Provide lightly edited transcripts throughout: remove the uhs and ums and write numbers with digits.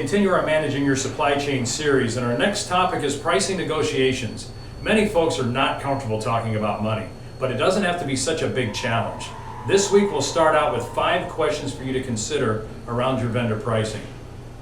continue our Managing Your Supply Chain series, and our next topic is pricing negotiations. Many folks are not comfortable talking about money, but it doesn't have to be such a big challenge. This week we'll start out with 5 questions for you to consider around your vendor pricing.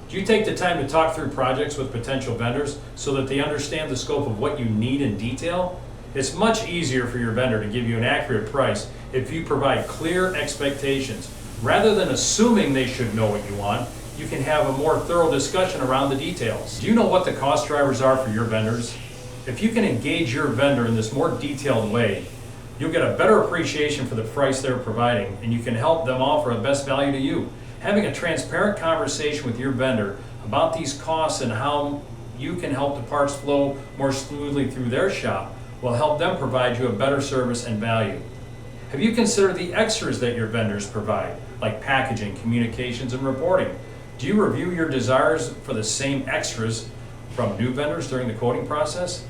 Do you take the time to talk through projects with potential vendors so that they understand the scope of what you need in detail? It's much easier for your vendor to give you an accurate price if you provide clear expectations. Rather than assuming they should know what you want, you can have a more thorough discussion around the details. Do you know what the cost drivers are for your vendors? If you can engage your vendor in this more detailed way, you'll get a better appreciation for the price they're providing, and you can help them offer a best value to you. Having a transparent conversation with your vendor about these costs and how you can help the parts flow more smoothly through their shop will help them provide you a better service and value. Have you considered the extras that your vendors provide, like packaging, communications, and reporting? Do you review your desires for the same extras from new vendors during the quoting process?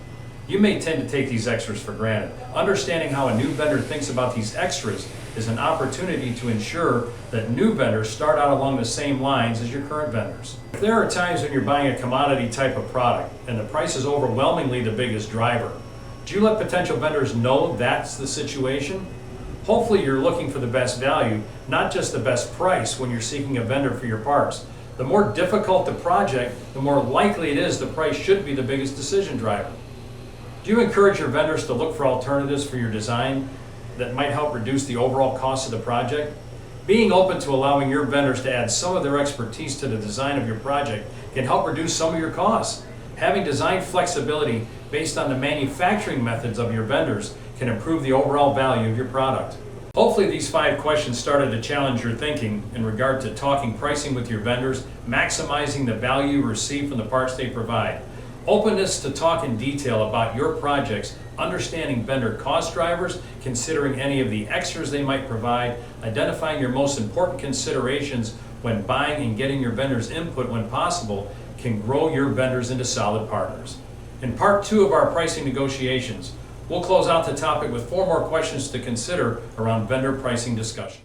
You may tend to take these extras for granted. Understanding how a new vendor thinks about these extras is an opportunity to ensure that new vendors start out along the same lines as your current vendors. If there are times when you're buying a commodity type of product and the price is overwhelmingly the biggest driver, do you let potential vendors know that's the situation? Hopefully you're looking for the best value, not just the best price when you're seeking a vendor for your parts. The more difficult the project, the more likely it is the price should be the biggest decision driver. Do you encourage your vendors to look for alternatives for your design that might help reduce the overall cost of the project? Being open to allowing your vendors to add some of their expertise to the design of your project can help reduce some of your costs. Having design flexibility based on the manufacturing methods of your vendors can improve the overall value of your product. Hopefully these 5 questions started to challenge your thinking in regard to talking pricing with your vendors, maximizing the value you receive from the parts they provide. Openness to talk in detail about your projects, understanding vendor cost drivers, considering any of the extras they might provide, identifying your most important considerations when buying and getting your vendors' input when possible can grow your vendors into solid partners. In part 2 of our pricing negotiations, we'll close out the topic with 4 more questions to consider around vendor pricing discussion.